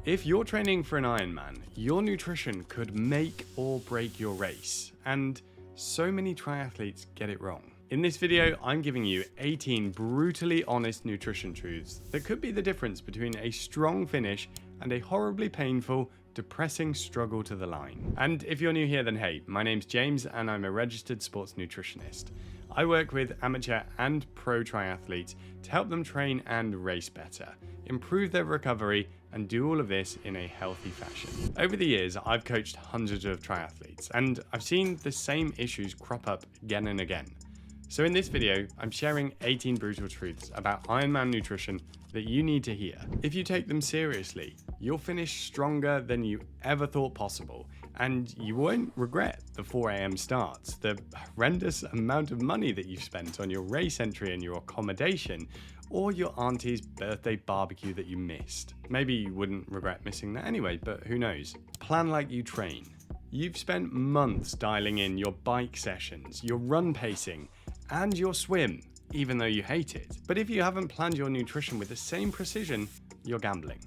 If you're training for an Ironman, your nutrition could make or break your race, and so many triathletes get it wrong. In this video, I'm giving you 18 brutally honest nutrition truths that could be the difference between a strong finish and a horribly painful, depressing struggle to the line. And if you're new here, then hey, my name's James and I'm a registered sports nutritionist. I work with amateur and pro triathletes to help them train and race better, improve their recovery, and do all of this in a healthy fashion. Over the years, I've coached hundreds of triathletes, and I've seen the same issues crop up again and again. So in this video, I'm sharing 18 brutal truths about Ironman nutrition that you need to hear. If you take them seriously, you'll finish stronger than you ever thought possible, and you won't regret the 4 a.m. starts, the horrendous amount of money that you've spent on your race entry and your accommodation, or your auntie's birthday barbecue that you missed. Maybe you wouldn't regret missing that anyway, but who knows? Plan like you train. You've spent months dialing in your bike sessions, your run pacing, and your swim, even though you hate it. But if you haven't planned your nutrition with the same precision, you're gambling.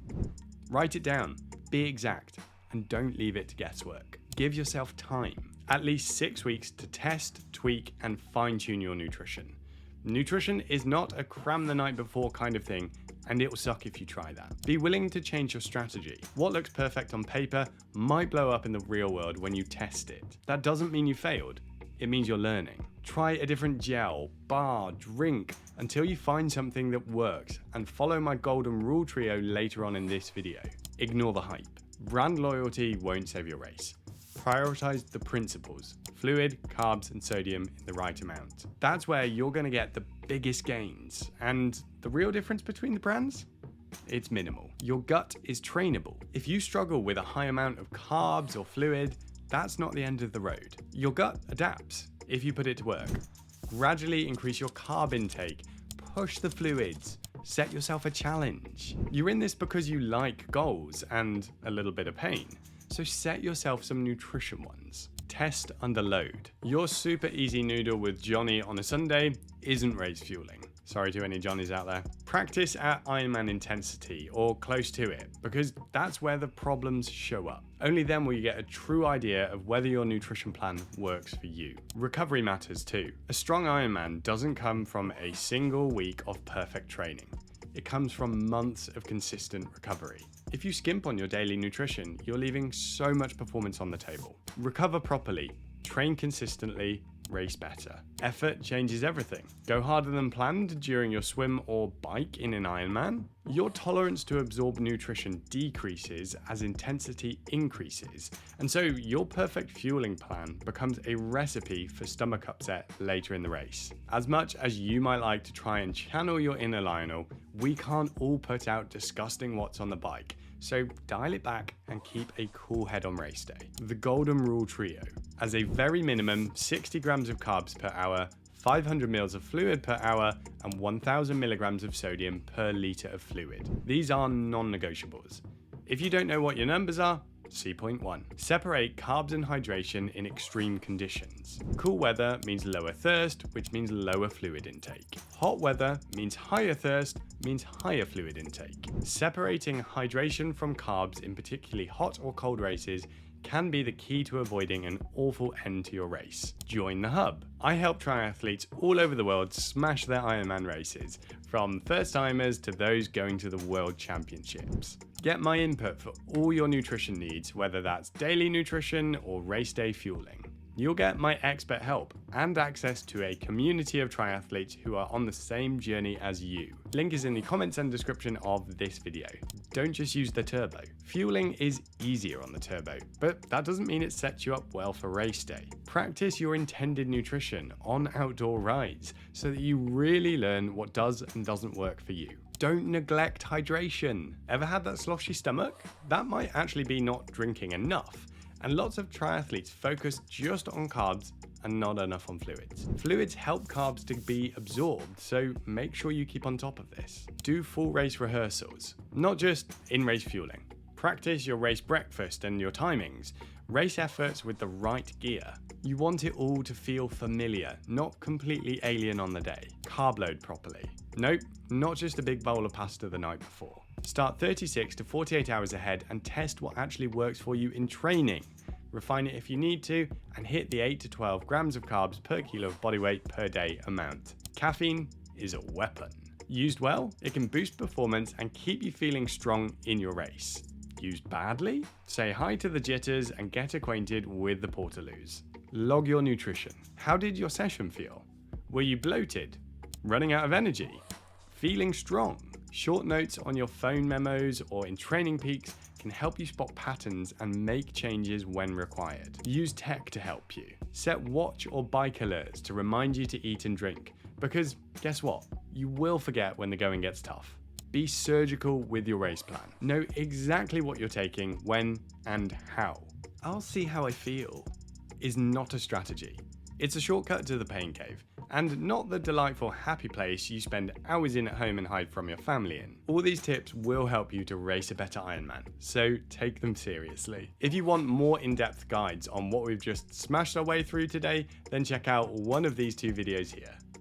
Write it down, be exact, and don't leave it to guesswork. Give yourself time, at least 6 weeks to test, tweak, and fine-tune your nutrition. Nutrition is not a cram the night before kind of thing, and it'll suck if you try that. Be willing to change your strategy. What looks perfect on paper might blow up in the real world when you test it. That doesn't mean you failed. It means you're learning. Try a different gel, bar, drink until you find something that works, and follow my golden rule trio later on in this video. Ignore the hype. Brand loyalty won't save your race. Prioritize the principles: fluid, carbs, and sodium in the right amount. That's where you're going to get the biggest gains. And the real difference between the brands? It's minimal. Your gut is trainable. If you struggle with a high amount of carbs or fluid, that's not the end of the road. Your gut adapts if you put it to work. Gradually increase your carb intake, push the fluids, set yourself a challenge. You're in this because you like goals and a little bit of pain. So set yourself some nutrition ones. Test under load. Your super easy noodle with Johnny on a Sunday isn't race fueling. Sorry to any Johnnies out there. Practice at Ironman intensity or close to it, because that's where the problems show up. Only then will you get a true idea of whether your nutrition plan works for you. Recovery matters too. A strong Ironman doesn't come from a single week of perfect training. It comes from months of consistent recovery. If you skimp on your daily nutrition, you're leaving so much performance on the table. Recover properly, train consistently, race better. Effort changes everything. Go harder than planned during your swim or bike in an Ironman. Your tolerance to absorb nutrition decreases as intensity increases, and so your perfect fueling plan becomes a recipe for stomach upset later in the race. As much as you might like to try and channel your inner Lionel, we can't all put out disgusting watts on the bike, so dial it back and keep a cool head on race day. The golden rule trio: as a very minimum 60 grams of carbs per hour, 500 mils of fluid per hour, and 1000 milligrams of sodium per litre of fluid. These are non-negotiables. If you don't know what your numbers are, see point 1. Separate carbs and hydration in extreme conditions. Cool weather means lower thirst, which means lower fluid intake. Hot weather means higher thirst, means higher fluid intake. Separating hydration from carbs in particularly hot or cold races can be the key to avoiding an awful end to your race. Join the hub. I help triathletes all over the world smash their Ironman races, from first-timers to those going to the World Championships. Get my input for all your nutrition needs, whether that's daily nutrition or race day fueling. You'll get my expert help and access to a community of triathletes who are on the same journey as you. Link is in the comments and description of this video. Don't just use the turbo. Fueling is easier on the turbo, but that doesn't mean it sets you up well for race day. Practice your intended nutrition on outdoor rides so that you really learn what does and doesn't work for you. Don't neglect hydration. Ever had that sloshy stomach? That might actually be not drinking enough. And lots of triathletes focus just on carbs and not enough on fluids. Fluids help carbs to be absorbed, so make sure you keep on top of this. Do full race rehearsals, not just in-race fueling. Practice your race breakfast and your timings. Race efforts with the right gear. You want it all to feel familiar, not completely alien on the day. Carb load properly. Nope, not just a big bowl of pasta the night before. Start 36 to 48 hours ahead and test what actually works for you in training. Refine it if you need to, and hit the 8 to 12 grams of carbs per kilo of body weight per day amount. Caffeine is a weapon. Used well, it can boost performance and keep you feeling strong in your race. Used badly? Say hi to the jitters and get acquainted with the portaloos. Log your nutrition. How did your session feel? Were you bloated? Running out of energy? Feeling strong? Short notes on your phone memos or in training peaks can help you spot patterns and make changes when required. Use tech to help you. Set watch or bike alerts to remind you to eat and drink, because guess what? You will forget when the going gets tough. Be surgical with your race plan. Know exactly what you're taking, when, and how. "I'll see how I feel" is not a strategy. It's a shortcut to the pain cave, and not the delightful happy place you spend hours in at home and hide from your family in. All these tips will help you to race a better Ironman, so take them seriously. If you want more in-depth guides on what we've just smashed our way through today, then check out one of these two videos here.